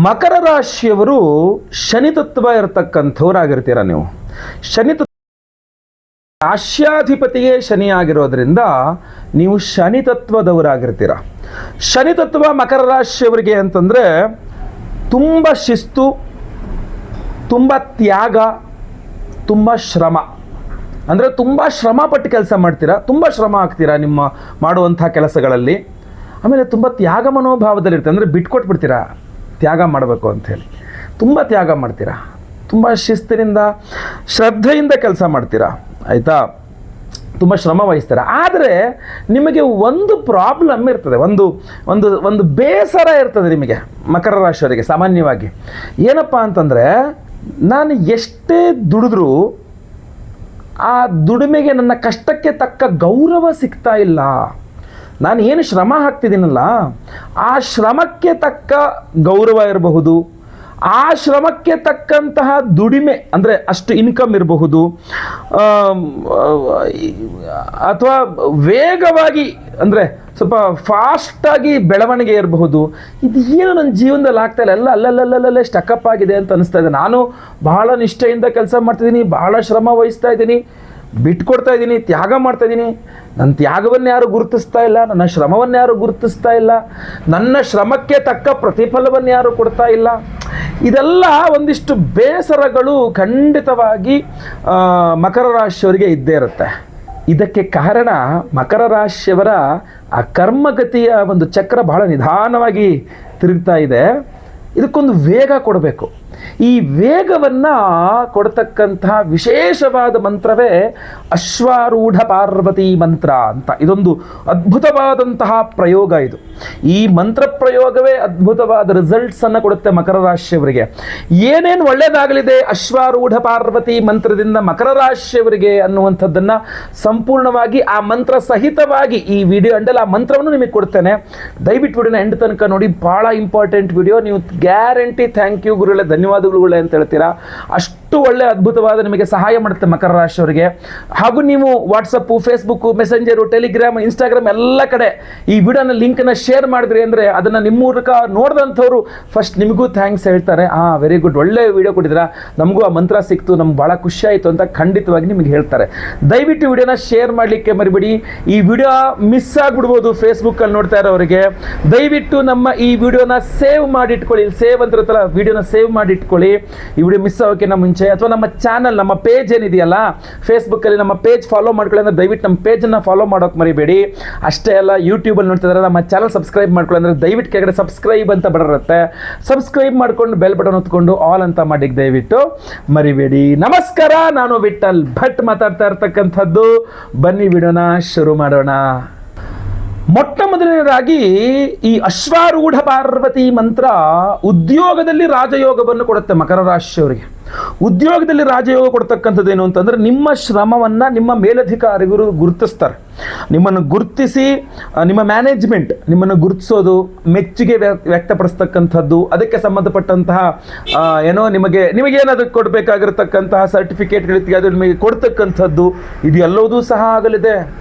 ಮಕರ ರಾಶಿಯವರು ಶನಿ ತತ್ವ ಇರತಕ್ಕಂಥವ್ರಾಗಿರ್ತೀರ. ನೀವು ಶನಿ ರಾಶ್ಯಾಧಿಪತಿಯೇ ಶನಿ ಆಗಿರೋದ್ರಿಂದ ನೀವು ಶನಿ ತತ್ವದವರಾಗಿರ್ತೀರ. ಶನಿ ತತ್ವ ಮಕರ ರಾಶಿಯವರಿಗೆ ಅಂತಂದರೆ ತುಂಬ ಶಿಸ್ತು, ತುಂಬ ತ್ಯಾಗ, ತುಂಬ ಶ್ರಮ. ಅಂದರೆ ತುಂಬ ಶ್ರಮ ಪಟ್ಟು ಕೆಲಸ ಮಾಡ್ತೀರಾ, ತುಂಬ ಶ್ರಮ ಆಗ್ತೀರಾ ನಿಮ್ಮ ಮಾಡುವಂಥ ಕೆಲಸಗಳಲ್ಲಿ. ಆಮೇಲೆ ತುಂಬ ತ್ಯಾಗ ಮನೋಭಾವದಲ್ಲಿರ್ತೀರ, ಅಂದರೆ ಬಿಟ್ಕೊಟ್ಬಿಡ್ತೀರಾ ತ್ಯಾಗ ಮಾಡಬೇಕು ಅಂಥೇಳಿ. ತುಂಬ ತ್ಯಾಗ ಮಾಡ್ತೀರಾ, ತುಂಬ ಶಿಸ್ತಿನಿಂದ ಶ್ರದ್ಧೆಯಿಂದ ಕೆಲಸ ಮಾಡ್ತೀರಾ, ಆಯಿತಾ. ತುಂಬ ಶ್ರಮ ವಹಿಸ್ತಾರೆ. ಆದರೆ ನಿಮಗೆ ಒಂದು ಪ್ರಾಬ್ಲಮ್ ಇರ್ತದೆ, ಒಂದು ಒಂದು ಒಂದು ಬೇಸರ ಇರ್ತದೆ ನಿಮಗೆ ಮಕರ ರಾಶಿಯವರಿಗೆ ಸಾಮಾನ್ಯವಾಗಿ. ಏನಪ್ಪ ಅಂತಂದರೆ, ನಾನು ಎಷ್ಟೇ ದುಡಿದ್ರೂ ಆ ದುಡಿಮೆಗೆ ನನ್ನ ಕಷ್ಟಕ್ಕೆ ತಕ್ಕ ಗೌರವ ಸಿಗ್ತಾ ಇಲ್ಲ. ನಾನು ಏನು ಶ್ರಮ ಹಾಕ್ತಿದ್ದೀನಲ್ಲ ಆ ಶ್ರಮಕ್ಕೆ ತಕ್ಕ ಗೌರವ ಇರಬಹುದು, ಆ ಶ್ರಮಕ್ಕೆ ತಕ್ಕಂತಹ ದುಡಿಮೆ ಅಂದರೆ ಅಷ್ಟು ಇನ್ಕಮ್ ಇರಬಹುದು, ಅಥವಾ ವೇಗವಾಗಿ ಅಂದರೆ ಸ್ವಲ್ಪ ಫಾಸ್ಟಾಗಿ ಬೆಳವಣಿಗೆ ಇರಬಹುದು. ಇದು ಏನು ನನ್ನ ಜೀವನದಲ್ಲಿ ಆಗ್ತಾಯಿಲ್ಲ, ಎಲ್ಲ ಅಲ್ಲಲ್ಲಲ್ಲೇ ಸ್ಟಕಪ್ ಆಗಿದೆ ಅಂತ ಅನಿಸ್ತಾ ಇದೆ. ನಾನು ಬಹಳ ನಿಷ್ಠೆಯಿಂದ ಕೆಲಸ ಮಾಡ್ತಿದ್ದೀನಿ, ಬಹಳ ಶ್ರಮ ವಹಿಸ್ತಾ ಇದ್ದೀನಿ, ಬಿಟ್ಕೊಡ್ತಾ ಇದ್ದೀನಿ, ತ್ಯಾಗ ಮಾಡ್ತಾ ಇದ್ದೀನಿ. ನನ್ನ ತ್ಯಾಗವನ್ನು ಯಾರು ಗುರುತಿಸ್ತಾ ಇಲ್ಲ, ನನ್ನ ಶ್ರಮವನ್ನು ಯಾರು ಗುರುತಿಸ್ತಾ ಇಲ್ಲ, ನನ್ನ ಶ್ರಮಕ್ಕೆ ತಕ್ಕ ಪ್ರತಿಫಲವನ್ನು ಯಾರು ಕೊಡ್ತಾ ಇಲ್ಲ. ಇದೆಲ್ಲ ಒಂದಿಷ್ಟು ಬೇಸರಗಳು ಖಂಡಿತವಾಗಿ ಮಕರ ರಾಶಿಯವರಿಗೆ ಇದ್ದೇ ಇರುತ್ತೆ. ಇದಕ್ಕೆ ಕಾರಣ ಮಕರ ರಾಶಿಯವರ ಆ ಕರ್ಮಗತಿಯ ಒಂದು ಚಕ್ರ ಬಹಳ ನಿಧಾನವಾಗಿ ತಿರುಗ್ತಾ ಇದೆ. ಇದಕ್ಕೊಂದು ವೇಗ ಕೊಡಬೇಕು. ಈ ವೇಗವನ್ನು ಕೊಡ್ತಕ್ಕಂತಹ ವಿಶೇಷವಾದ ಮಂತ್ರವೇ ಅಶ್ವಾರೂಢ ಪಾರ್ವತಿ ಮಂತ್ರ ಅಂತ. ಇದೊಂದು ಅದ್ಭುತವಾದಂತಹ ಪ್ರಯೋಗ. ಇದು ಈ ಮಂತ್ರ ಪ್ರಯೋಗವೇ ಅದ್ಭುತವಾದ ರಿಸಲ್ಟ್ಸನ್ನು ಕೊಡುತ್ತೆ ಮಕರ ರಾಶಿಯವರಿಗೆ. ಏನೇನು ಒಳ್ಳೆಯದಾಗಲಿದೆ ಅಶ್ವಾರೂಢ ಪಾರ್ವತಿ ಮಂತ್ರದಿಂದ ಮಕರ ರಾಶಿಯವರಿಗೆ ಅನ್ನುವಂಥದ್ದನ್ನು ಸಂಪೂರ್ಣವಾಗಿ ಆ ಮಂತ್ರ ಸಹಿತವಾಗಿ ಈ ವಿಡಿಯೋ ಎಂಡಲ್ಲಿ ಆ ಮಂತ್ರವನ್ನು ನಿಮಗೆ ಕೊಡ್ತೇನೆ. ದಯವಿಟ್ಟು ವಿಡಿಯೋನ ಎಂಡ್ ತನಕ ನೋಡಿ, ಭಾಳ ಇಂಪಾರ್ಟೆಂಟ್ ವಿಡಿಯೋ. ನೀವು ಗ್ಯಾರಂಟಿ ಥ್ಯಾಂಕ್ ಯು ಗುರುಗಳೇ, ಧನ್ಯವಾದಗಳು ಅಂತ ಹೇಳ್ತೀರಾ. ಅಷ್ಟು ಒಳ್ಳೆ ಅದ್ಭುತವಾದ ನಿಮಗೆ ಸಹಾಯ ಮಾಡುತ್ತೆ ಮಕರ ರಾಶಿಯವರಿಗೆ. ಹಾಗೂ ನೀವು WhatsApp, Facebook, messenger, Telegram, Instagram ಎಲ್ಲ ಕಡೆ ಈ ವಿಡಿಯೋನ ಲಿಂಕನ್ನು ಶೇರ್ ಮಾಡಿದ್ರಿ ಅಂದರೆ ಅದನ್ನು ನಿಮ್ಮ ಮೂಲಕ ನೋಡಿದಂಥವ್ರು ಫಸ್ಟ್ ನಿಮಗೂ ಥ್ಯಾಂಕ್ಸ್ ಹೇಳ್ತಾರೆ. ವೆರಿ ಗುಡ್, ಒಳ್ಳೆ ವಿಡಿಯೋ ಕೊಟ್ಟಿದ್ದೀರಾ, ನಮಗೂ ಆ ಮಂತ್ರ ಸಿಕ್ತು, ನಮ್ಗೆ ಭಾಳ ಖುಷಿ ಆಯಿತು ಅಂತ ಖಂಡಿತವಾಗಿ ನಿಮಗೆ ಹೇಳ್ತಾರೆ. ದಯವಿಟ್ಟು ವಿಡಿಯೋನ ಶೇರ್ ಮಾಡಲಿಕ್ಕೆ ಮರಿಬೇಡಿ. ಈ ವಿಡಿಯೋ ಮಿಸ್ ಆಗಿಬಿಡ್ಬೋದು ಫೇಸ್ಬುಕ್ಕಲ್ಲಿ ನೋಡ್ತಾ ಇರೋರಿಗೆ. ದಯವಿಟ್ಟು ನಮ್ಮ ಈ ವಿಡಿಯೋನ ಸೇವ್ ಮಾಡಿಟ್ಕೊಳ್ಳಿ. ಸೇವ್ ಅಂತಿರುತ್ತಲ್ಲ, ವಿಡಿಯೋನ ಸೇವ್ ಮಾಡಿ ಇಟ್ಕೊಳ್ಳಿ. ಈ ವಿಡಿಯೋ ಮಿಸ್ ಆಗೋಕ್ಕಿಂತ ಮುಂಚೆ. ಅಥವಾ ನಮ್ಮ ಚಾನಲ್, ನಮ್ಮ ಪೇಜ್ ಏನಿದೆಯಲ್ಲ ಫೇಸ್ಬುಕ್ಕಲ್ಲಿ, ನಮ್ಮ ಪೇಜ್ ಫಾಲೋ ಮಾಡ್ಕೊಳ್ಳಿ ಅಂದರೆ ದಯವಿಟ್ಟು ನಮ್ಮ ಪೇಜನ್ನು ಫಾಲೋ ಮಾಡೋಕೆ ಮರಿಬೇಡಿ. ಅಷ್ಟೇ ಅಲ್ಲ, ಯೂಟ್ಯೂಬಲ್ಲಿ ನೋಡ್ತಿದ್ದಾರೆ ನಮ್ಮ ಚಾನಲ್ ಸಬ್ಸ್ಕ್ರೈಬ್ ಮಾಡ್ಕೊಳ್ಳಿ ಅಂದರೆ ದಯವಿಟ್ಟು ಕೆಳಗಡೆ ಸಬ್ಸ್ಕ್ರೈಬ್ ಅಂತ ಬರುತ್ತೆ, ಸಬ್ಸ್ಕ್ರೈಬ್ ಮಾಡ್ಕೊಂಡು ಬೆಲ್ ಬಟನ್ ಹೊತ್ಕೊಂಡು ಆಲ್ ಅಂತ ಮಾಡಿ ದಯವಿಟ್ಟು ಮರಿಬೇಡಿ. ನಮಸ್ಕಾರ, ನಾನು ವಿಠಲ್ ಭಟ್ ಮಾತಾಡ್ತಾ ಇರ್ತಕ್ಕಂಥದ್ದು. ಬನ್ನಿ ವಿಡಿಯೋನ ಶುರು ಮಾಡೋಣ. ಮೊಟ್ಟ ಮೊದಲನೇದಾಗಿ ಈ ಅಶ್ವಾರೂಢ ಪಾರ್ವತಿ ಮಂತ್ರ ಉದ್ಯೋಗದಲ್ಲಿ ರಾಜಯೋಗವನ್ನು ಕೊಡುತ್ತೆ ಮಕರ ರಾಶಿಯವರಿಗೆ. ಉದ್ಯೋಗದಲ್ಲಿ ರಾಜಯೋಗ ಕೊಡ್ತಕ್ಕಂಥದ್ದು ಏನು ಅಂತಂದರೆ, ನಿಮ್ಮ ಶ್ರಮವನ್ನು ನಿಮ್ಮ ಮೇಲಧಿಕಾರಿಗಳು ಗುರುತಿಸ್ತಾರೆ. ನಿಮ್ಮನ್ನು ಗುರುತಿಸಿ ನಿಮ್ಮ ಮ್ಯಾನೇಜ್ಮೆಂಟ್ ನಿಮ್ಮನ್ನು ಗುರುತಿಸೋದು, ಮೆಚ್ಚುಗೆ ವ್ಯಕ್ತಪಡಿಸ್ತಕ್ಕಂಥದ್ದು, ಅದಕ್ಕೆ ಸಂಬಂಧಪಟ್ಟಂತಹ ನಿಮಗೇನಾದರೂ ಕೊಡಬೇಕಾಗಿರ್ತಕ್ಕಂತಹ ಸರ್ಟಿಫಿಕೇಟ್ಗಳಿರ್ತೀವಿ ಅದು ನಿಮಗೆ ಕೊಡ್ತಕ್ಕಂಥದ್ದು, ಇದು ಎಲ್ಲವೂ ಸಹ ಆಗಲಿದೆ.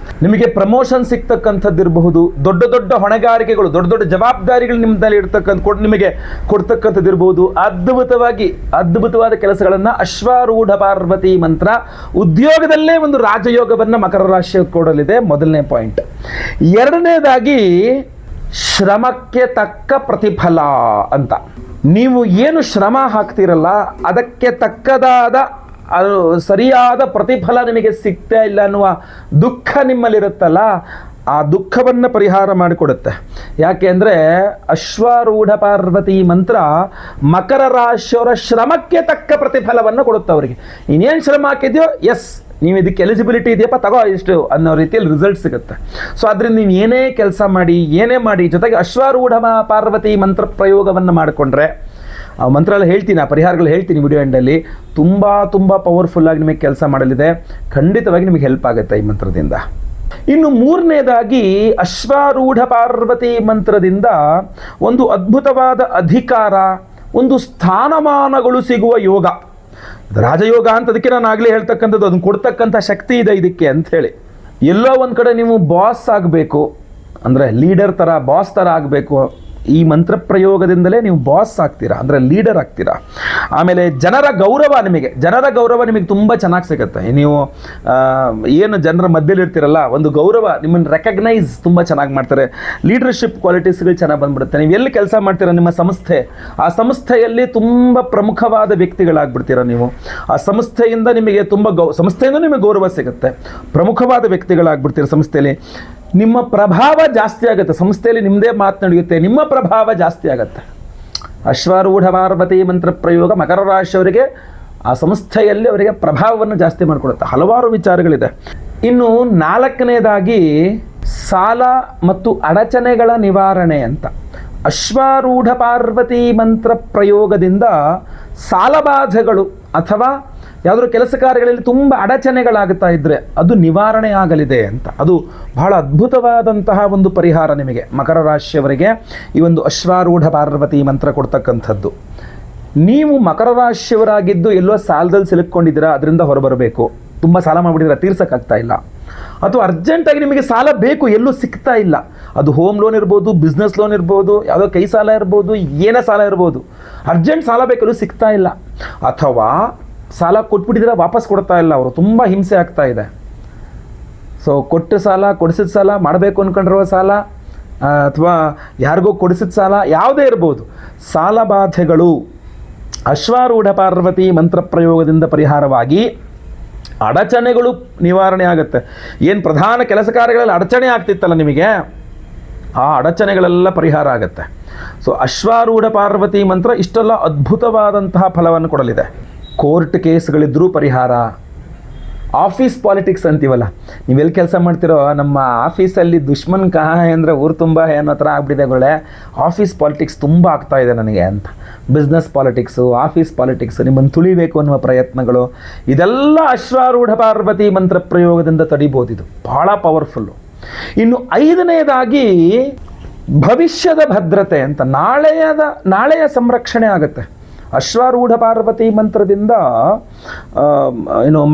ನಿಮಗೆ ಪ್ರಮೋಷನ್ ಸಿಗ್ತಕ್ಕಂಥದ್ದು ಇರಬಹುದು, ದೊಡ್ಡ ದೊಡ್ಡ ಹೊಣೆಗಾರಿಕೆಗಳು, ದೊಡ್ಡ ದೊಡ್ಡ ಜವಾಬ್ದಾರಿಗಳು ನಿಮ್ಮದಲ್ಲಿ ಇರ್ತಕ್ಕಂಥ ನಿಮಗೆ ಕೊಡ್ತಕ್ಕಂಥದ್ದು ಇರಬಹುದು. ಅದ್ಭುತವಾದ ಕೆಲಸಗಳನ್ನು ಅಶ್ವಾರೂಢ ಪಾರ್ವತಿ ಮಂತ್ರ ಉದ್ಯೋಗದಲ್ಲೇ ಒಂದು ರಾಜಯೋಗವನ್ನು ಮಕರ ರಾಶಿ ಕೊಡಲಿದೆ. ಮೊದಲನೇ ಪಾಯಿಂಟ್. ಎರಡನೇದಾಗಿ ಶ್ರಮಕ್ಕೆ ತಕ್ಕ ಪ್ರತಿಫಲ ಅಂತ. ನೀವು ಏನು ಶ್ರಮ ಹಾಕ್ತಿರಲ್ಲ ಅದಕ್ಕೆ ತಕ್ಕದಾದ ಸರಿಯಾದ ಪ್ರತಿಫಲ ನಿಮಗೆ ಸಿಗ್ತಾ ಇಲ್ಲ ಅನ್ನುವ ದುಃಖ ನಿಮ್ಮಲ್ಲಿರುತ್ತಲ್ಲ, ಆ ದುಃಖವನ್ನು ಪರಿಹಾರ ಮಾಡಿಕೊಡುತ್ತೆ. ಯಾಕೆ ಅಂದರೆ ಅಶ್ವಾರೂಢ ಪಾರ್ವತಿ ಮಂತ್ರ ಮಕರ ರಾಶಿಯವರ ಶ್ರಮಕ್ಕೆ ತಕ್ಕ ಪ್ರತಿಫಲವನ್ನು ಕೊಡುತ್ತೆ. ಅವರಿಗೆ ಇನ್ನೇನು ಶ್ರಮ ಹಾಕಿದ್ಯೋ, ಎಸ್ ನೀವು ಇದಕ್ಕೆ ಎಲಿಜಿಬಿಲಿಟಿ ಇದೆಯಪ್ಪ, ತಗೋ ಇಷ್ಟು ಅನ್ನೋ ರೀತಿಯಲ್ಲಿ ರಿಸಲ್ಟ್ ಸಿಗುತ್ತೆ. ಸೊ ಅದರಿಂದ ನೀವು ಏನೇ ಕೆಲಸ ಮಾಡಿ, ಜೊತೆಗೆ ಅಶ್ವಾರೂಢ ಪಾರ್ವತಿ ಮಂತ್ರ ಪ್ರಯೋಗವನ್ನು ಮಾಡಿಕೊಂಡ್ರೆ, ಆ ಮಂತ್ರ ಎಲ್ಲ ಹೇಳ್ತೀನಿ, ಆ ಪರಿಹಾರಗಳು ಹೇಳ್ತೀನಿ ವಿಡಿಯೋ ಎಂಡಲ್ಲಿ, ತುಂಬ ಪವರ್ಫುಲ್ಲಾಗಿ ನಿಮಗೆ ಕೆಲಸ ಮಾಡಲಿದೆ. ಖಂಡಿತವಾಗಿ ನಿಮಗೆ ಹೆಲ್ಪ್ ಆಗುತ್ತೆ ಈ ಮಂತ್ರದಿಂದ. ಇನ್ನು ಮೂರನೇದಾಗಿ ಅಶ್ವಾರೂಢ ಪಾರ್ವತಿ ಮಂತ್ರದಿಂದ ಒಂದು ಅದ್ಭುತವಾದ ಅಧಿಕಾರ, ಒಂದು ಸ್ಥಾನಮಾನಗಳು ಸಿಗುವ ಯೋಗ. ರಾಜಯೋಗ ಅಂತ ಅದಕ್ಕೆ ನಾನು ಆಗಲೇ ಹೇಳ್ತಕ್ಕಂಥದ್ದು, ಅದನ್ನು ಕೊಡ್ತಕ್ಕಂಥ ಶಕ್ತಿ ಇದೆ ಇದಕ್ಕೆ ಅಂಥೇಳಿ. ಎಲ್ಲೋ ಒಂದು ಕಡೆ ನೀವು ಬಾಸ್ ಆಗಬೇಕು ಅಂದರೆ ಲೀಡರ್ ಥರ, ಬಾಸ್ ಥರ ಆಗಬೇಕು, ಈ ಮಂತ್ರ ಪ್ರಯೋಗದಿಂದಲೇ ನೀವು ಬಾಸ್ ಆಗ್ತೀರಾ, ಅಂದರೆ ಲೀಡರ್ ಆಗ್ತೀರಾ. ಆಮೇಲೆ ಜನರ ಗೌರವ ನಿಮಗೆ ತುಂಬ ಚೆನ್ನಾಗಿ ಸಿಗುತ್ತೆ. ನೀವು ಏನು ಜನರ ಮಧ್ಯದಲ್ಲಿ ಇರ್ತೀರಲ್ಲ, ಒಂದು ಗೌರವ, ನಿಮ್ಮನ್ನು ರೆಕಗ್ನೈಸ್ ತುಂಬ ಚೆನ್ನಾಗಿ ಮಾಡ್ತಾರೆ. ಲೀಡರ್ಶಿಪ್ ಕ್ವಾಲಿಟೀಸ್ಗಳು ಚೆನ್ನಾಗಿ ಬಂದ್ಬಿಡುತ್ತೆ. ನೀವು ಎಲ್ಲಿ ಕೆಲಸ ಮಾಡ್ತೀರಾ, ನಿಮ್ಮ ಸಂಸ್ಥೆ, ಆ ಸಂಸ್ಥೆಯಲ್ಲಿ ತುಂಬ ಪ್ರಮುಖವಾದ ವ್ಯಕ್ತಿಗಳಾಗ್ಬಿಡ್ತೀರಾ ನೀವು. ಆ ಸಂಸ್ಥೆಯಿಂದ ನಿಮಗೆ ಸಂಸ್ಥೆಯಿಂದ ನಿಮಗೆ ಗೌರವ ಸಿಗುತ್ತೆ, ಪ್ರಮುಖವಾದ ವ್ಯಕ್ತಿಗಳಾಗ್ಬಿಡ್ತೀರ ಸಂಸ್ಥೆಯಲ್ಲಿ. ನಿಮ್ಮ ಪ್ರಭಾವ ಜಾಸ್ತಿ ಆಗುತ್ತೆ, ಸಂಸ್ಥೆಯಲ್ಲಿ ನಿಮ್ಮದೇ ಮಾತು ನಡೆಯುತ್ತೆ, ನಿಮ್ಮ ಪ್ರಭಾವ ಜಾಸ್ತಿ ಆಗುತ್ತೆ. ಅಶ್ವಾರೂಢ ಪಾರ್ವತಿ ಮಂತ್ರ ಪ್ರಯೋಗ ಮಕರ ರಾಶಿಯವರಿಗೆ ಆ ಸಂಸ್ಥೆಯಲ್ಲಿ ಅವರಿಗೆ ಪ್ರಭಾವವನ್ನು ಜಾಸ್ತಿ ಮಾಡಿಕೊಡುತ್ತೆ. ಹಲವಾರು ವಿಚಾರಗಳಿದೆ. ಇನ್ನು 4ನೇದಾಗಿ ಸಾಲ ಮತ್ತು ಅಡಚಣೆಗಳ ನಿವಾರಣೆ ಅಂತ. ಅಶ್ವಾರೂಢ ಪಾರ್ವತಿ ಮಂತ್ರ ಪ್ರಯೋಗದಿಂದ ಸಾಲಬಾಧೆಗಳು ಅಥವಾ ಯಾವುದಾದ್ರು ಕೆಲಸ ಕಾರ್ಯಗಳಲ್ಲಿ ತುಂಬ ಅಡಚಣೆಗಳಾಗುತ್ತಾ ಇದ್ದರೆ ಅದು ನಿವಾರಣೆ ಆಗಲಿದೆ ಅಂತ. ಅದು ಬಹಳ ಅದ್ಭುತವಾದಂತಹ ಒಂದು ಪರಿಹಾರ ನಿಮಗೆ ಮಕರ ರಾಶಿಯವರಿಗೆ ಈ ಒಂದು ಅಶ್ವಾರೂಢ ಪಾರ್ವತಿ ಮಂತ್ರ ಕೊಡ್ತಕ್ಕಂಥದ್ದು. ನೀವು ಮಕರ ರಾಶಿಯವರಾಗಿದ್ದು ಎಲ್ಲೋ ಸಾಲದಲ್ಲಿ ಸಿಲುಕೊಂಡಿದ್ದೀರಾ, ಅದರಿಂದ ಹೊರಬರಬೇಕು. ತುಂಬ ಸಾಲ ಮಾಡಿಬಿಟ್ಟಿದ್ದೀರಾ, ತೀರ್ಸೋಕ್ಕಾಗ್ತಾ ಇಲ್ಲ, ಅಥವಾ ಅರ್ಜೆಂಟಾಗಿ ನಿಮಗೆ ಸಾಲ ಬೇಕು, ಎಲ್ಲೂ ಸಿಗ್ತಾ ಇಲ್ಲ. ಅದು ಹೋಮ್ ಲೋನ್ ಇರ್ಬೋದು, ಬಿಸ್ನೆಸ್ ಲೋನ್ ಇರ್ಬೋದು, ಯಾವುದೋ ಕೈ ಸಾಲ ಇರ್ಬೋದು, ಏನೇ ಸಾಲ ಇರ್ಬೋದು. ಅರ್ಜೆಂಟ್ ಸಾಲ ಬೇಕು, ಎಲ್ಲೂ ಸಿಗ್ತಾ ಇಲ್ಲ. ಅಥವಾ ಸಾಲ ಕೊಟ್ಬಿಟ್ಟಿದ್ರೆ ವಾಪಸ್ ಕೊಡ್ತಾ ಇಲ್ಲ, ಅವರು ತುಂಬ ಹಿಂಸೆ ಆಗ್ತಾ ಇದೆ. ಸೊ ಕೊಟ್ಟ ಸಾಲ, ಕೊಡಿಸಿದ ಸಾಲ, ಮಾಡಬೇಕು ಅಂದ್ಕೊಂಡಿರುವ ಸಾಲ, ಅಥವಾ ಯಾರಿಗೋ ಕೊಡಿಸಿದ ಸಾಲ, ಯಾವುದೇ ಇರ್ಬೋದು, ಸಾಲ ಬಾಧೆಗಳು ಅಶ್ವಾರೂಢ ಪಾರ್ವತಿ ಮಂತ್ರ ಪ್ರಯೋಗದಿಂದ ಪರಿಹಾರವಾಗಿ ಅಡಚಣೆಗಳು ನಿವಾರಣೆ ಆಗುತ್ತೆ. ಏನು ಪ್ರಧಾನ ಕೆಲಸ ಕಾರ್ಯಗಳಲ್ಲಿ ಅಡಚಣೆ ಆಗ್ತಿತ್ತಲ್ಲ ನಿಮಗೆ, ಆ ಅಡಚಣೆಗಳೆಲ್ಲ ಪರಿಹಾರ ಆಗುತ್ತೆ. ಸೊ ಅಶ್ವಾರೂಢ ಪಾರ್ವತಿ ಮಂತ್ರ ಇಷ್ಟೆಲ್ಲ ಅದ್ಭುತವಾದಂತಹ ಫಲವನ್ನು ಕೊಡಲಿದೆ. ಕೋರ್ಟ್ ಕೇಸ್ಗಳಿದ್ರೂ ಪರಿಹಾರ. ಆಫೀಸ್ ಪಾಲಿಟಿಕ್ಸ್ ಅಂತೀವಲ್ಲ, ನೀವೆಲ್ಲಿ ಕೆಲಸ ಮಾಡ್ತಿರೋ, ನಮ್ಮ ಆಫೀಸಲ್ಲಿ ದುಶ್ಮನ್ ಕಹ ಅಂದರೆ ಊರು ತುಂಬ ಏನೋ ಥರ ಆಗ್ಬಿಟ್ಟಿದೆ. ಆಫೀಸ್ ಪಾಲಿಟಿಕ್ಸ್ ತುಂಬ ಆಗ್ತಾ ಇದೆ ನನಗೆ ಅಂತ. ಬಿಸ್ನೆಸ್ ಪಾಲಿಟಿಕ್ಸು, ಆಫೀಸ್ ಪಾಲಿಟಿಕ್ಸು, ನಿಮ್ಮನ್ನು ತುಳಿಬೇಕು ಅನ್ನುವ ಪ್ರಯತ್ನಗಳು, ಇದೆಲ್ಲ ಅಶ್ವಾರೂಢ ಪಾರ್ವತಿ ಮಂತ್ರ ಪ್ರಯೋಗದಿಂದ ತಡಿಬೋದು. ಇದು ಭಾಳ ಪವರ್ಫುಲ್ಲು. ಇನ್ನು 5ನೇದಾಗಿ ಭವಿಷ್ಯದ ಭದ್ರತೆ ಅಂತ. ನಾಳೆಯ ಸಂರಕ್ಷಣೆ ಆಗುತ್ತೆ. ಅಶ್ವಾರೂಢ ಪಾರ್ವತಿ ಮಂತ್ರದಿಂದ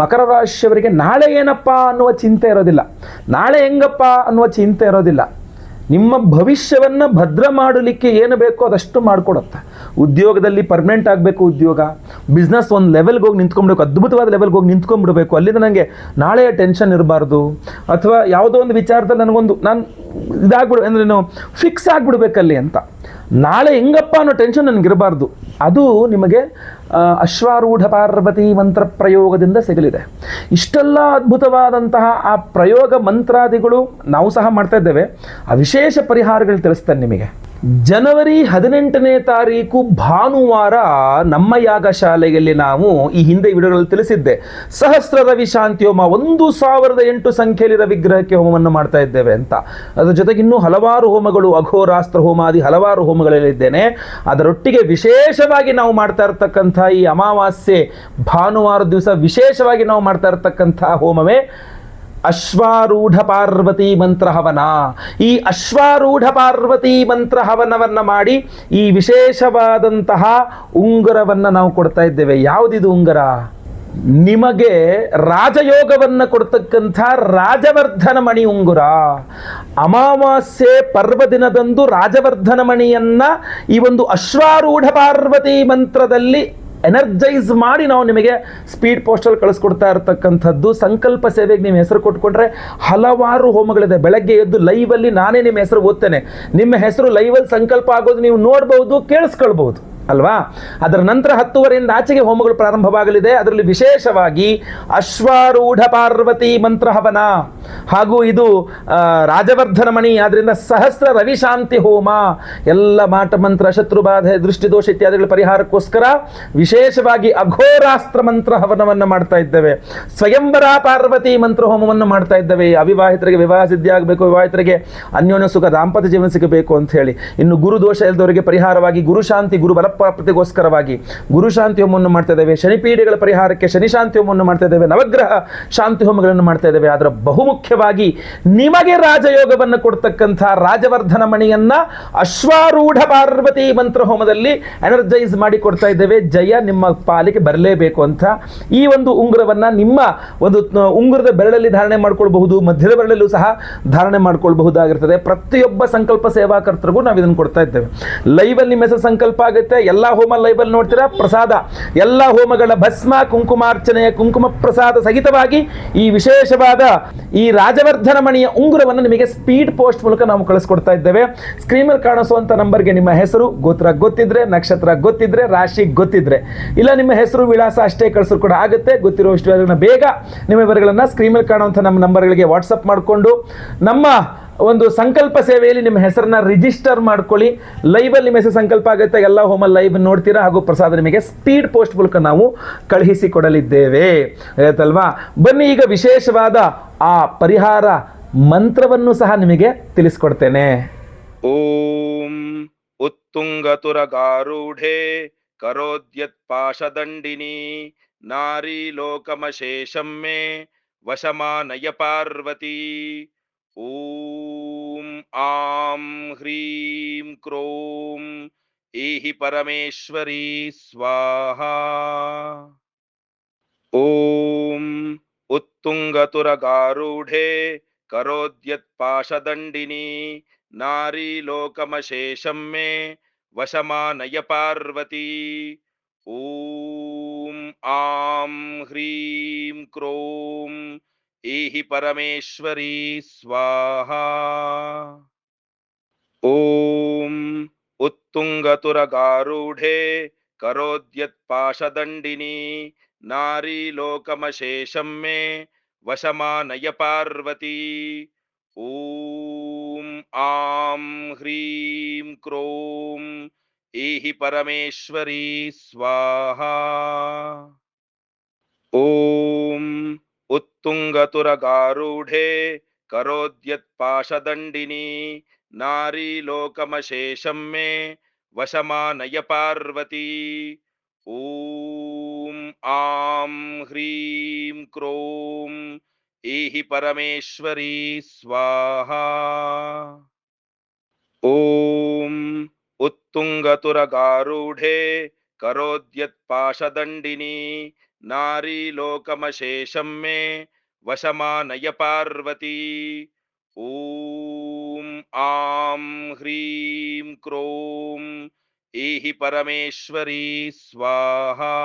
ಮಕರ ರಾಶಿಯವರಿಗೆ ನಾಳೆ ಏನಪ್ಪ ಅನ್ನುವ ಚಿಂತೆ ಇರೋದಿಲ್ಲ, ನಾಳೆ ಹೆಂಗಪ್ಪ ಅನ್ನುವ ಚಿಂತೆ ಇರೋದಿಲ್ಲ. ನಿಮ್ಮ ಭವಿಷ್ಯವನ್ನು ಭದ್ರ ಮಾಡಲಿಕ್ಕೆ ಏನು ಬೇಕೋ ಅದಷ್ಟು ಮಾಡಿಕೊಡುತ್ತೆ. ಉದ್ಯೋಗದಲ್ಲಿ ಪರ್ಮನೆಂಟ್ ಆಗಬೇಕು, ಉದ್ಯೋಗ, ಬಿಸ್ನೆಸ್ ಒಂದು ಲೆವೆಲ್ಗೆ ಹೋಗಿ ನಿಂತ್ಕೊಂಡ್ಬೇಕು, ಅದ್ಭುತವಾದ ಲೆವೆಲ್ಗೆ ಹೋಗಿ ನಿಂತ್ಕೊಂಡ್ಬಿಡಬೇಕು. ಅಲ್ಲಿಂದ ನನಗೆ ನಾಳೆಯ ಟೆನ್ಷನ್ ಇರಬಾರ್ದು. ಅಥವಾ ಯಾವುದೋ ಒಂದು ವಿಚಾರದಲ್ಲಿ ನಾನು ಇದಾಗ್ಬಿಡು ಫಿಕ್ಸ್ ಆಗಿಬಿಡ್ಬೇಕಲ್ಲಿ ಅಂತ. ನಾಳೆ ಹೆಂಗಪ್ಪ ಅನ್ನೋ ಟೆನ್ಷನ್ ನನಗಿರಬಾರ್ದು. ಅದು ನಿಮಗೆ ಅಶ್ವಾರೂಢ ಪಾರ್ವತಿ ಮಂತ್ರ ಪ್ರಯೋಗದಿಂದ ಸಿಗಲಿದೆ. ಇಷ್ಟೆಲ್ಲ ಅದ್ಭುತವಾದಂತಹ ಆ ಪ್ರಯೋಗ ಮಂತ್ರಾದಿಗಳು ನಾವು ಸಹ ಮಾಡ್ತಾ ಇದ್ದೇವೆ. ಆ ವಿಶೇಷ ಪರಿಹಾರಗಳು ತಿಳಿಸ್ತೇನೆ ನಿಮಗೆ. ಜನವರಿ 18ನೇ ತಾರೀಕು ಭಾನುವಾರ ನಮ್ಮ ಯಾಗಶಾಲೆಯಲ್ಲಿ ನಾವು ಈ ಹಿಂದೆ ವಿಡಿಯೋಗಳಲ್ಲಿ ತಿಳಿಸಿದ್ದೆ, ಸಹಸ್ರ ರವಿ ಶಾಂತಿ ಹೋಮ 1008 ಸಂಖ್ಯೆಯಲ್ಲಿ ವಿಗ್ರಹಕ್ಕೆ ಹೋಮವನ್ನು ಮಾಡ್ತಾ ಇದ್ದೇವೆ ಅಂತ. ಅದರ ಜೊತೆಗೆ ಇನ್ನೂ ಹಲವಾರು ಹೋಮಗಳು, ಅಘೋರಾಸ್ತ್ರ ಹೋಮಾದಿ ಹಲವಾರು ಹೋಮಗಳಲ್ಲಿದ್ದೇನೆ. ಅದರೊಟ್ಟಿಗೆ ವಿಶೇಷವಾಗಿ ನಾವು ಮಾಡ್ತಾ ಇರ್ತಕ್ಕಂಥ ಈ ಅಮಾವಾಸ್ಯೆ ಭಾನುವಾರ ದಿವಸ ವಿಶೇಷವಾಗಿ ನಾವು ಮಾಡ್ತಾ ಇರ್ತಕ್ಕಂಥ ಹೋಮವೇ ಅಶ್ವಾರೂಢ ಪಾರ್ವತಿ ಮಂತ್ರ ಹವನ. ಈ ಅಶ್ವಾರೂಢ ಪಾರ್ವತಿ ಮಂತ್ರ ಹವನವನ್ನು ಮಾಡಿ ಈ ವಿಶೇಷವಾದಂತಹ ಉಂಗುರವನ್ನು ನಾವು ಕೊಡ್ತಾ ಇದ್ದೇವೆ. ಯಾವುದಿದು ಉಂಗುರ? ನಿಮಗೆ ರಾಜಯೋಗವನ್ನು ಕೊಡ್ತಕ್ಕಂಥ ರಾಜವರ್ಧನ ಮಣಿ ಉಂಗುರ. ಅಮಾವಾಸ್ಯೆ ಪರ್ವದಿನದಂದು ರಾಜವರ್ಧನ ಮಣಿಯನ್ನ ಈ ಒಂದು ಅಶ್ವಾರೂಢ ಪಾರ್ವತಿ ಮಂತ್ರದಲ್ಲಿ ಎನರ್ಜೈಸ್ ಮಾಡಿ ನಾವು ನಿಮಗೆ ಸ್ಪೀಡ್ ಪೋಸ್ಟಲ್ಲಿ ಕಳಿಸ್ಕೊಡ್ತಾ ಇರತಕ್ಕಂಥದ್ದು. ಸಂಕಲ್ಪ ಸೇವೆಗೆ ನೀವು ಹೆಸರು ಕೊಟ್ಕೊಂಡ್ರೆ ಹಲವಾರು ಹೋಮಗಳಿದೆ. ಬೆಳಗ್ಗೆ ಎದ್ದು ಲೈವಲ್ಲಿ ನಾನೇ ನಿಮ್ಮ ಹೆಸರು ಓದ್ತೇನೆ. ನಿಮ್ಮ ಹೆಸರು ಲೈವಲ್ಲಿ ಸಂಕಲ್ಪ ಆಗೋದು ನೀವು ನೋಡ್ಬೋದು, ಕೇಳಿಸ್ಕೊಳ್ಬಹುದು ಅಲ್ವಾ. ಅದರ ನಂತರ 10:30ಯಿಂದ ಆಚೆಗೆ ಹೋಮಗಳು ಪ್ರಾರಂಭವಾಗಲಿದೆ. ಅದರಲ್ಲಿ ವಿಶೇಷವಾಗಿ ಅಶ್ವಾರೂಢ ಪಾರ್ವತಿ ಮಂತ್ರ ಹವನ ಹಾಗೂ ಇದು ರಾಜವರ್ಧನ ಮಣಿ, ಆದ್ದರಿಂದ ಸಹಸ್ರ ರವಿಶಾಂತಿ ಹೋಮ, ಎಲ್ಲ ಮಾಟ ಮಂತ್ರ, ಶತ್ರುಬಾಧೆ, ದೃಷ್ಟಿದೋಷ ಇತ್ಯಾದಿಗಳ ಪರಿಹಾರಕ್ಕೋಸ್ಕರ ವಿಶೇಷವಾಗಿ ಅಘೋರಾಸ್ತ್ರ ಮಂತ್ರ ಹವನವನ್ನು ಮಾಡ್ತಾ ಇದ್ದೇವೆ. ಸ್ವಯಂವರ ಪಾರ್ವತಿ ಮಂತ್ರ ಹೋಮವನ್ನು ಮಾಡ್ತಾ ಇದ್ದೇವೆ. ಅವಿವಾಹಿತರಿಗೆ ವಿವಾಹ ಸಿದ್ಧಿ ಆಗಬೇಕು, ವಿವಾಹಿತರಿಗೆ ಅನ್ಯೋನ್ಯ ಸುಖ ದಾಂಪತ್ಯ ಜೀವನ ಸಿಗಬೇಕು ಅಂತ ಹೇಳಿ. ಇನ್ನು ಗುರು ದೋಷ ಇಲ್ಲದವರಿಗೆ ಪರಿಹಾರವಾಗಿ ಗುರು ಶಾಂತಿ, ಗುರು ಬಲ ಪ್ರಾಪ್ತಿಗೋಸ್ಕರವಾಗಿ ಗುರು ಶಾಂತಿ ಹೋಮವನ್ನು ಮಾಡ್ತಾ ಇದ್ದೇವೆ, ಶನಿಪೀಡೆಗಳ ಪರಿಹಾರಕ್ಕೆ ಶನಿ ಶಾಂತಿ ಹೋಮವನ್ನು ಮಾಡ್ತಾ ಇದ್ದೇವೆ, ನವಗ್ರಹ ಶಾಂತಿ ಹೋಮಗಳನ್ನು ಮಾಡ್ತಾ ಇದ್ದೇವೆ. ಆದರೆ ಬಹುಮುಖ್ಯವಾಗಿ ನಿಮಗೆ ರಾಜಯೋಗವನ್ನು ಕೊಡ್ತಕ್ಕಂಥ ರಾಜವರ್ಧನ ಮಣಿಯನ್ನ ಅಶ್ವಾರೂಢ ಪಾರ್ವತಿ ಮಂತ್ರ ಹೋಮದಲ್ಲಿ ಎನರ್ಜೈಸ್ ಮಾಡಿ ಕೊಡ್ತಾ ಇದ್ದೇವೆ. ಜಯ ನಿಮ್ಮ ಪಾಲಿಗೆ ಬರಲೇಬೇಕು ಅಂತ ಈ ಒಂದು ಉಂಗುರವನ್ನ ನಿಮ್ಮ ಒಂದು ಉಂಗುರದ ಬೆರಳಲ್ಲಿ ಧಾರಣೆ ಮಾಡ್ಕೊಳ್ಬಹುದು, ಮಧ್ಯದ ಬೆರಳಲ್ಲೂ ಸಹ ಧಾರಣೆ ಮಾಡ್ಕೊಳ್ಬಹುದಾಗಿರ್ತದೆ. ಪ್ರತಿಯೊಬ್ಬ ಸಂಕಲ್ಪ ಸೇವಾಕರ್ತರಿಗೂ ನಾವು ಇದನ್ನು ಕೊಡ್ತಾ ಇದ್ದೇವೆ. ಲೈವಲ್ಲಿ ನಿಮ್ಮ ಹೆಸರು ಸಂಕಲ್ಪ ಆಗುತ್ತೆ, ಎಲ್ಲ ಹೋಮ ಲೈವಲ್ಲಿ ನೋಡ್ತೀರಾ. ಪ್ರಸಾದ ಎಲ್ಲ ಹೋಮಗಳ ಭಸ್ಮ ಕುಂಕುಮಾರ್ಚನೆಯ ಕುಂಕುಮ ಪ್ರಸಾದ ಸಹಿತವಾಗಿ ಈ ವಿಶೇಷವಾದ ಈ ರಾಜವರ್ಧನ ಮಣಿಯ ಉಂಗುರವನ್ನು ನಿಮಗೆ ಸ್ಪೀಡ್ ಪೋಸ್ಟ್ ಮೂಲಕ ನಾವು ಕಳಿಸ್ಕೊಡ್ತಾ ಇದ್ದೇವೆ. ಸ್ಕ್ರೀನ್ ಮೇಲೆ ಕಾಣಿಸುವಂತ ನಂಬರ್ಗೆ ನಿಮ್ಮ ಹೆಸರು, ಗೋತ್ರ ಗೊತ್ತಿದ್ರೆ, ನಕ್ಷತ್ರ ಗೊತ್ತಿದ್ರೆ, ರಾಶಿ ಗೊತ್ತಿದ್ರೆ, ಇಲ್ಲ ನಿಮ್ಮ ಹೆಸರು ವಿಳಾಸ ಅಷ್ಟೇ ಕಳಿಸಲು ಕೂಡ ಆಗುತ್ತೆ. ಗೊತ್ತಿರುವಷ್ಟು ಬೇಗ ನಿಮ್ಮ ವಿವರಗಳನ್ನು ಸ್ಕ್ರೀನ್ ಮೇಲೆ ಕಾಣುವಂಥ ನಮ್ಮ ನಂಬರ್ಗಳಿಗೆ ವಾಟ್ಸಪ್ ಮಾಡಿಕೊಂಡು ನಮ್ಮ ಒಂದು ಸಂಕಲ್ಪ ಸೇವೆಯಲ್ಲಿ ನಿಮ್ಮ ಹೆಸರನ್ನ ರಿಜಿಸ್ಟರ್ ಮಾಡ್ಕೊಳ್ಳಿ. ಲೈವಲ್ಲಿ ನಿಮ್ಮ ಹೆಸರು ಸಂಕಲ್ಪ ಆಗುತ್ತೆ, ಎಲ್ಲ ಹೋಮ ಲೈವ್ ನೋಡ್ತೀರಾ, ಹಾಗೂ ಪ್ರಸಾದ ನಿಮಗೆ ಸ್ಪೀಡ್ ಪೋಸ್ಟ್ ಮೂಲಕ ನಾವು ಕಳುಹಿಸಿ ಕೊಡಲಿದ್ದೇವೆ ಆಯ್ತಲ್ವಾ. ಬನ್ನಿ ಈಗ ವಿಶೇಷವಾದ ಆ ಪರಿಹಾರ ಮಂತ್ರವನ್ನು ಸಹ ನಿಮಗೆ ತಿಳಿಸ್ಕೊಡ್ತೇನೆ. ಓಂ ಉತ್ತುಂಗತುರಗಾರೂಢೆ ಕರೋದ್ಯತ್ ಪಾಶದಂಡಿನಿ ನಾರಿ ಲೋಕಮಶೇಷಂ ಮೇ ವಶಮಾನಯ ಪಾರ್ವತಿ. ಓಂ ಆಂ ಹ್ರೀಂ ಕ್ರೋಂ ಏಹಿ ಪರಮೇಶ್ವರಿ ಸ್ವಾಹಾ. ಓಂ ಉತ್ತುಂಗತುರಗಾರೂಢೆ ಕರೋದ್ಯತ್ ಪಾಶದಂಡಿನಿ ನಾರಿ ಲೋಕಮಶೇಷಂ ಮೇ ವಶಮಾನಯ ಪಾರ್ವತಿ. ಓಂ ಆಂ ಹ್ರೀಂ ಕ್ರೋಂ ಏಹಿ ಪರಮೇಶ್ವರಿ ಸ್ವಾಹಾ. ಓಂ ಉತ್ತುಂಗತುರಗಾರೂಢೆ ಕರೋದ್ಯತ್ ಪಾಶದಂಡಿನಿ ನಾರಿ ಲೋಕಮಶೇಷಂ ಮೇ ವಶಮಾನಯ ಪಾರ್ವತಿ. ಓಂ ಆಂ ಹ್ರೀಂ ಕ್ರೋಂ ಏಹಿ ಪರಮೇಶ್ವರಿ ಸ್ವಾಹಾ. ಓಂ ಉತ್ತುಂಗತುರಗಾರೂಢೆ ಕರೋದ್ಯತ್ ಪಾಶದಂಡಿನಿ ನಾರಿ ಲೋಕಮಶೇಷಂ ಮೇ ವಶಮಾನಯ ಪಾರ್ವತಿ. ಓಂ ಆಂ ಹ್ರೀಂ ಕ್ರೋಂ ಏಹಿ ಪರಮೇಶ್ವರಿ ಸ್ವಾಹಾ. ಓಂ ಉತ್ತುಂಗತುರಗಾರೂಢೆ ಕರೋದ್ಯತ್ ಪಾಶದಂಡಿನಿ ನಾರಿ ಲೋಕಮಶೇಷಂ ಮೇ ವಶಮಾನಯ ಪಾರ್ವತಿ. ಓಂ ಆಂ ಹ್ರೀಂ ಕ್ರೋಂ ಏಹಿ ಪರಮೇಶ್ವರಿ ಸ್ವಾಹಾ. ಓಂ ಉತ್ತುಂಗತುರಗಾರೂಢೆ ಕರೋದ್ಯತ್ ಪಾಶದಂಡಿನಿ ನಾರಿ ಲೋಕಮಶೇಷಂ ಮೇ ವಶಮಾನಯ ಪಾರ್ವತಿ. ಓಂ ಉತ್ತುಂಗತುರಗಾರೂಢೆ ಕರೋದ್ಯತ್ ಪಾಶದಂಡಿನಿ ನಾರಿ ಲೋಕಮಶೇಷಂ ಮೇ ವಶಮಾನಯ ಪಾರ್ವತಿ. ಓಂ ಆಂ ಹ್ರೀಂ ಕ್ರೋಂ ಏಹಿ ಪರಮೇಶ್ವರಿ ಸ್ವಾಹಾ.